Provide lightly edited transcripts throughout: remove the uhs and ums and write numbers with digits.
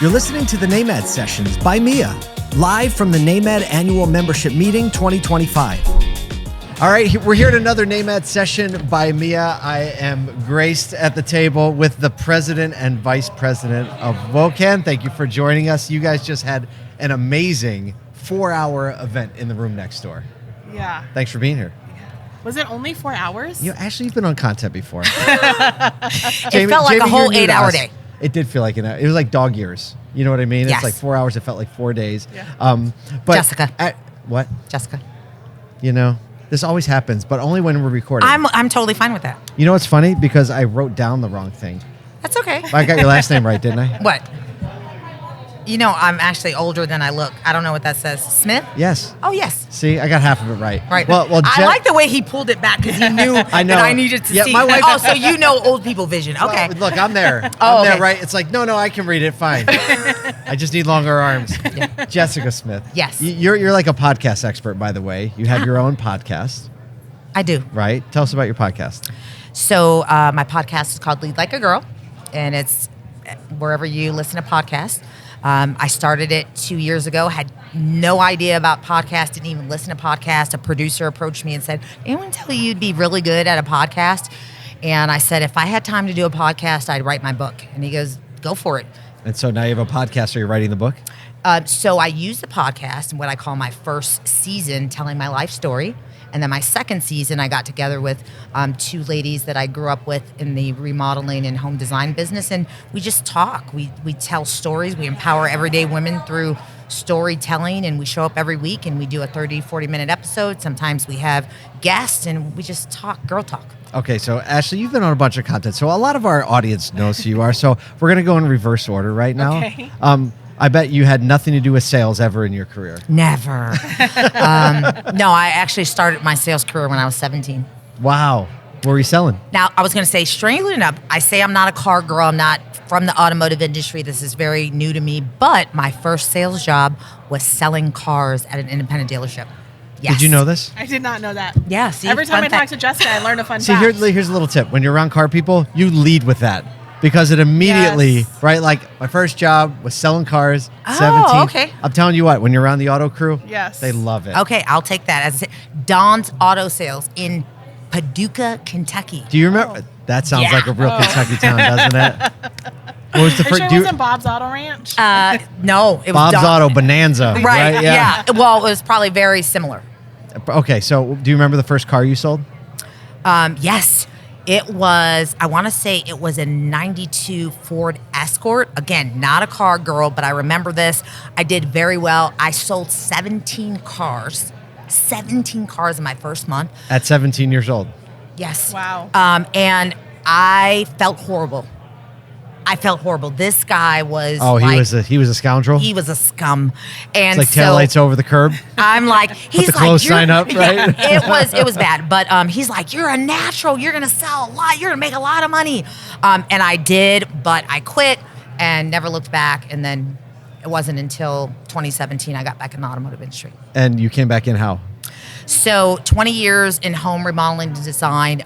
You're listening to the NAMAD Sessions by Mia, live from the NAMAD Annual Membership Meeting 2025. All right, we're here at another NAMAD Session by Mia. I am graced at the table with the President and Vice President of WOCAN. Thank you for joining us. You guys just had an amazing 4-hour event in the room next door. Yeah. Thanks for being here. Was it only 4 hours? Ashley, you've been on content before. It felt like a whole 8-hour day. It did feel like it was like dog years. You know what I mean? Yes. It's like 4 hours. It felt like 4 days. Yeah. But Jessica. What? Jessica. You know, this always happens, but only when we're recording. I'm totally fine with that. You know what's funny? Because I wrote down the wrong thing. That's okay. I got your last name right, didn't I? What? You know, I'm actually older than I look. I don't know what that says. Smith? Yes. Oh, yes. See, I got half of it right. Right. Well, I like the way he pulled it back because he knew I know. that I needed to see. My wife, oh, so you know old people vision. Okay. Well, look, I'm there. I'm there, right? It's like, no, I can read it. Fine. I just need longer arms. Yeah. Jessica Smith. Yes. You're like a podcast expert, by the way. You have your own podcast. I do. Right? Tell us about your podcast. So my podcast is called Lead Like a Girl, and it's wherever you listen to podcasts. I started it 2 years ago, had no idea about podcasts, didn't even listen to podcasts. A producer approached me and said, anyone tell you you'd be really good at a podcast? And I said, if I had time to do a podcast, I'd write my book. And he goes, go for it. And so now you have a podcast, or you're writing the book? So I use the podcast in what I call my first season, telling my life story. And then my second season, I got together with two ladies that I grew up with in the remodeling and home design business. And we just talk. We tell stories. We empower everyday women through storytelling. And we show up every week and we do a 30, 40-minute episode. Sometimes we have guests and we just talk, girl talk. Okay, so Ashley, you've been on a bunch of content. So a lot of our audience knows who you are. So we're going to go in reverse order right now. Okay. I bet you had nothing to do with sales ever in your career. Never. No, I actually started my sales career when I was 17. Wow. What were you selling? Now, I was going to say, strangely enough, I say I'm not a car girl. I'm not from the automotive industry. This is very new to me. But my first sales job was selling cars at an independent dealership. Yes. Did you know this? I did not know that. Yeah. See, Every time I fun talk fact. to Jessica, I learn a fun See, fact. here's a little tip. When you're around car people, you lead with that. Because it immediately, Yes. right? Like my first job was selling cars, Oh, 17. okay. I'm telling you what, when you're around the auto crew, Yes. they love it. Okay, I'll take that. As Don's Auto Sales in Paducah, Kentucky. Do you remember? That sounds Yeah. like a real Kentucky town, doesn't it? What was the Are you first? sure it wasn't Bob's Auto Ranch? No, it was Bob's Don. Auto Bonanza, Right, yeah. Well, it was probably very similar. Okay, so do you remember the first car you sold? Yes. It was, I want to say it was a 92 Ford Escort. Again, not a car girl, but I remember this. I did very well. I sold 17 cars. 17 cars in my first month. At 17 years old. Yes. Wow. And I felt horrible. This guy was he was a scoundrel? He was a scum. And It's like taillights over the curb. I'm like, he's the like, close sign up, right? Yeah, it was bad. But he's like, you're a natural. You're gonna sell a lot. You're gonna make a lot of money. And I did, but I quit and never looked back. And then it wasn't until 2017 I got back in the automotive industry. And you came back in how? So 20 years in home remodeling and design,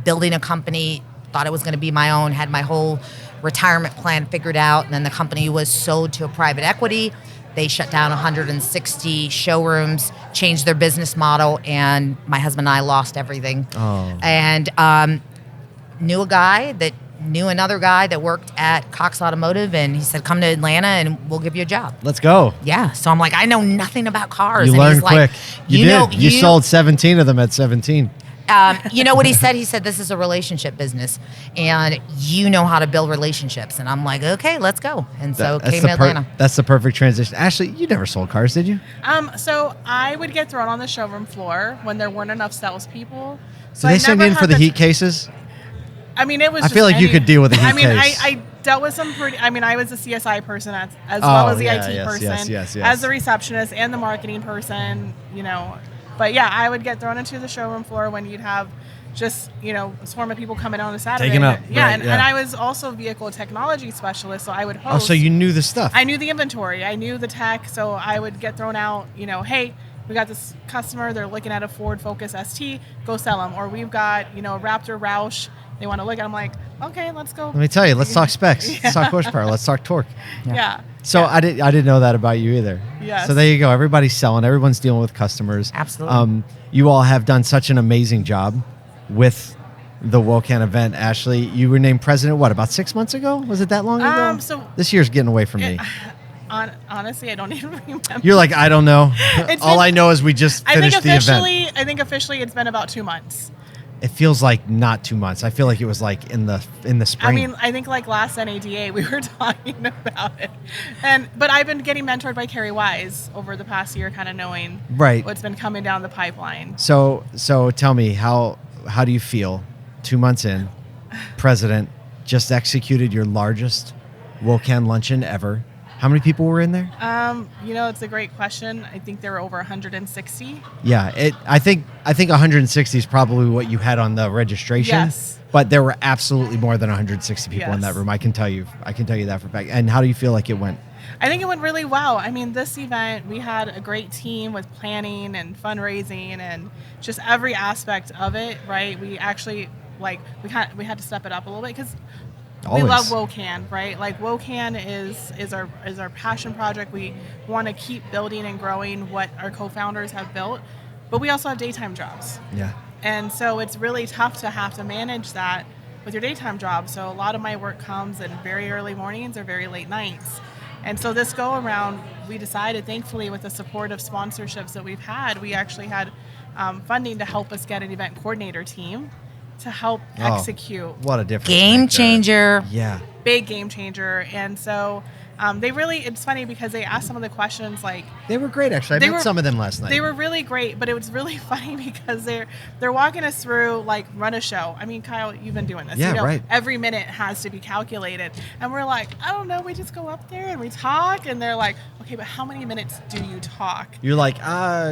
building a company. Thought it was going to be my own. Had my whole retirement plan figured out, and then the company was sold to a private equity. They shut down 160 showrooms, changed their business model, and my husband and I lost everything. Oh. And knew a guy that knew another guy that worked at Cox Automotive, and he said, come to Atlanta and we'll give you a job. Let's go. Yeah. So I'm like, I know nothing about cars. You and learned he's like, quick. You did. You sold 17 of them at 17. You know what he said? He said, this is a relationship business, and you know how to build relationships. And I'm like, okay, let's go. And so came to Atlanta. That's the perfect transition. Ashley, you never sold cars, did you? So I would get thrown on the showroom floor when there weren't enough salespeople. So Did they send you in for the heat cases? I mean, it was. I feel like you could deal with a heat I mean, case. I dealt with some pretty. I mean, I was a CSI person as well as the yeah, IT yes, person, yes. as the receptionist and the marketing person. But yeah, I would get thrown into the showroom floor when you'd have just a swarm of people coming on a Saturday. Taken up. Yeah, Right, and I was also vehicle technology specialist, so I would host. Oh, so you knew the stuff. I knew the inventory. I knew the tech, so I would get thrown out. Hey, we got this customer. They're looking at a Ford Focus ST. Go sell them. Or we've got a Raptor Roush they want to look at. I'm like, okay, let's go. Let me tell you, let's talk specs. Let's talk horsepower. Let's talk torque. Yeah. So Yeah. I didn't know that about you either. Yes. So there you go. Everybody's selling. Everyone's dealing with customers. Absolutely. You all have done such an amazing job with the WOCAN event. Ashley, you were named president, what, about 6 months ago? Was it that long ago? So this year's getting away from me. Honestly, I don't even remember. You're like, I don't know. All I know is we just finished the event. I think officially it's been about 2 months. It feels like not 2 months. I feel like it was like in the spring. I mean, I think like last NADA we were talking about it, but I've been getting mentored by Carrie Wise over the past year, kind of knowing what's been coming down the pipeline. So tell me, how do you feel 2 months in, president, just executed your largest WOCAN luncheon ever? How many people were in there? It's a great question. I think there were over 160. Yeah, I think 160 is probably what you had on the registration. Yes. But there were absolutely more than 160 people in that room. I can tell you that for a fact. And how do you feel like it went? I think it went really well. I mean, this event, we had a great team with planning and fundraising and just every aspect of it, right? We actually, we had to step it up a little bit because we love WOCAN, right? Like WOCAN is our passion project. We want to keep building and growing what our co-founders have built, but we also have daytime jobs. Yeah. And so it's really tough to have to manage that with your daytime job. So a lot of my work comes in very early mornings or very late nights. And so this go around, we decided, thankfully, with the support of sponsorships that we've had, we actually had funding to help us get an event coordinator team to help execute. What a difference. Game changer. Yeah. Big game changer. And so it's funny because they asked some of the questions like. They were great, actually. I met some of them last night. They were really great, but it was really funny because they're walking us through like run a show. I mean, Kyle, you've been doing this. Yeah, right. Every minute has to be calculated. And we're like, I don't know, we just go up there and we talk. And they're like, okay, but how many minutes do you talk? You're like,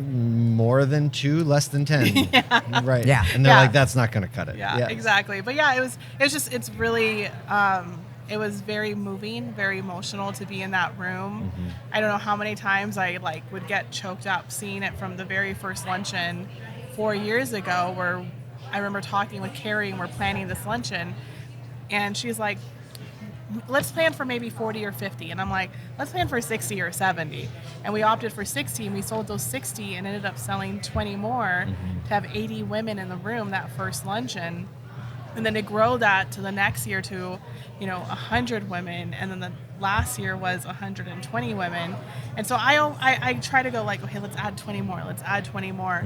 more than 2, less than 10. Yeah. Right. Yeah. And they're like, that's not going to cut it. Yeah, exactly. But yeah, it's really, it was very moving, very emotional to be in that room. Mm-hmm. I don't know how many times I would get choked up seeing it from the very first luncheon 4 years ago, where I remember talking with Carrie and we're planning this luncheon, and she's like, let's plan for maybe 40 or 50. And I'm like, let's plan for 60 or 70. And we opted for 60, and we sold those 60 and ended up selling 20 more to have 80 women in the room that first luncheon. And then to grow that to the next year to, 100 women. And then the last year was 120 women. And so I try to go like, okay, let's add 20 more. Let's add 20 more.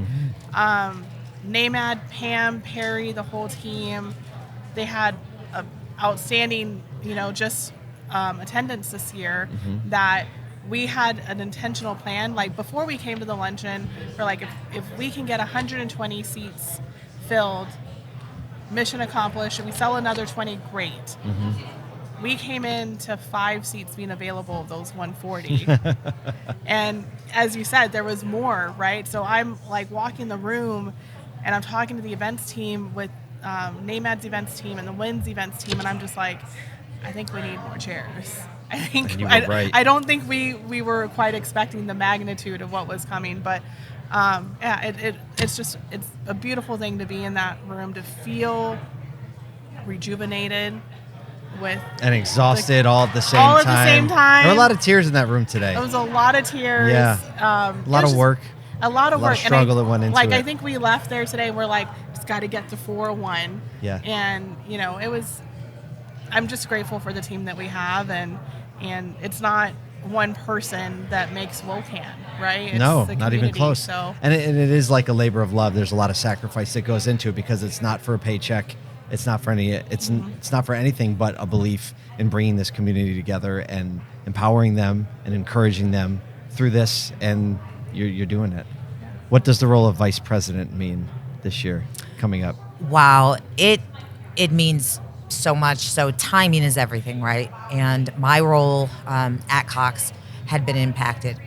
NAMAD, Pam, Perry, the whole team, they had a outstanding, attendance this year that we had an intentional plan. Like before we came to the luncheon, we're like, if we can get 120 seats filled, mission accomplished. If we sell another 20, great. We came in to 5 seats being available of those 140. And as you said, there was more, right? So I'm like walking the room and I'm talking to the events team with NAMAD's events team and the WIN's events team, and I'm just like, I think we need more chairs. I don't think we were quite expecting the magnitude of what was coming, but it's a beautiful thing to be in that room, to feel rejuvenated and exhausted all at the same time. There were a lot of tears in that room today. There was a lot of tears. Yeah. A lot of work. A lot of work. Struggle that went into it. I think we left there today. We're like, just got to get to 401. Yeah. And I'm just grateful for the team that we have, and it's not one person that makes WOCAN, right? It's no, not even close. So. And it is like a labor of love. There's a lot of sacrifice that goes into it because it's not for a paycheck. It's not for it's not for anything but a belief in bringing this community together and empowering them and encouraging them through this. And you're doing it. Yeah. What does the role of vice president mean this year coming up? Wow, it means so much. So timing is everything, right? And my role at Cox had been impacted,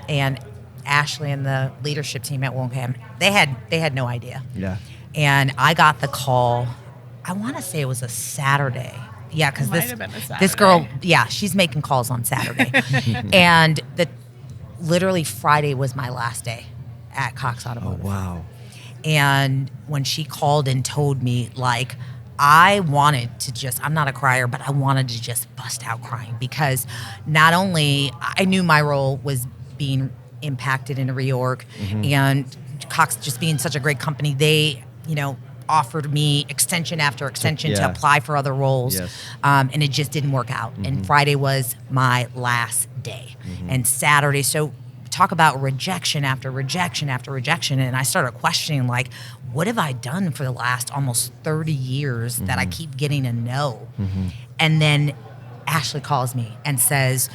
and Ashley and the leadership team at WOCAN, they had no idea. Yeah. And I got the call. I want to say it was a Saturday. Yeah, because this girl, she's making calls on Saturday, and literally Friday was my last day at Cox Automotive. Oh wow. And when she called and told me, like, I wanted to just, I'm not a crier, but I wanted to just bust out crying because not only I knew my role was being impacted in a reorg, and Cox just being such a great company, they, offered me extension after extension to apply for other roles. Yes. And it just didn't work out. And Friday was my last day. And Saturday, so talk about rejection after rejection after rejection. And I started questioning, like, what have I done for the last almost 30 years that I keep getting a no? And then Ashley calls me and says,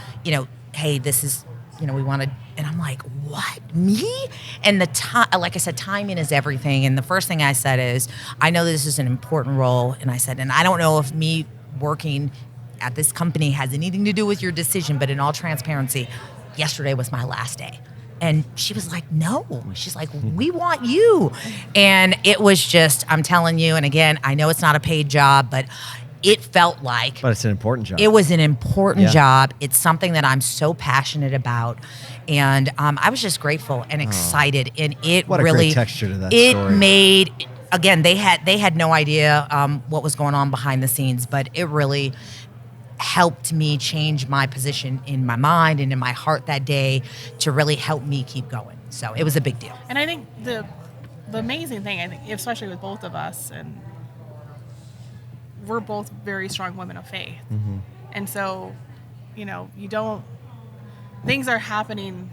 hey, this is, we want to, and I'm like, what, me? And the time, like I said, timing is everything. And the first thing I said is, I know this is an important role. And I said, and I don't know if me working at this company has anything to do with your decision, but in all transparency, yesterday was my last day. And she was like, no. She's like, we want you. And it was just, I'm telling you, and again, I know it's not a paid job, but it felt like. But it's an important job. It was an important job. It's something that I'm so passionate about. And I was just grateful and excited. And it what really. a great texture to that it story. made, again, they had no idea what was going on behind the scenes, but it really helped me change my position in my mind and in my heart that day to really help me keep going. So it was a big deal. And I think the amazing thing, I think, especially with both of us, and we're both very strong women of faith. And so, things are happening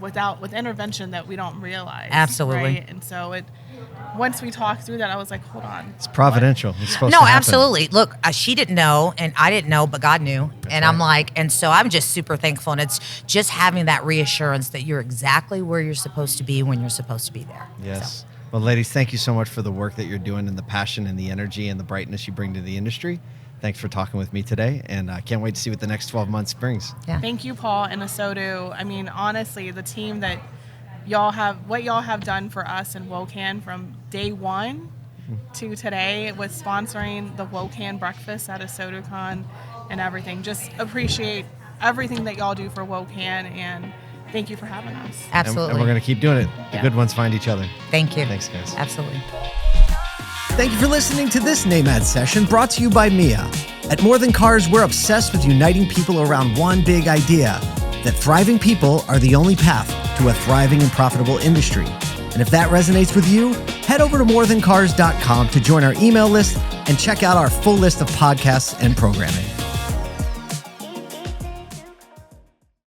with intervention that we don't realize. Absolutely. Right? And so once we talked through that, I was like, hold on. It's providential. It's supposed to No, happen. absolutely. Look, she didn't know, and I didn't know, but God knew. And I'm like, and so I'm just super thankful. And it's just having that reassurance that you're exactly where you're supposed to be when you're supposed to be there. Yes. So. Well, ladies, thank you so much for the work that you're doing and the passion and the energy and the brightness you bring to the industry. Thanks for talking with me today, and I can't wait to see what the next 12 months brings. Yeah. Thank you, Paul and ASOTU. I mean, honestly, the team that y'all have done for us in WOCAN from day one to today with sponsoring the WOCAN breakfast at ASOTUCon and everything. Just appreciate everything that y'all do for WOCAN, and thank you for having us. Absolutely. And we're going to keep doing it. The Yeah. good ones find each other. Thank you. Thanks, guys. Absolutely. Thank you for listening to this NAMAD session brought to you by Mia. At More Than Cars, we're obsessed with uniting people around one big idea, that thriving people are the only path to a thriving and profitable industry. And if that resonates with you, head over to morethancars.com to join our email list and check out our full list of podcasts and programming.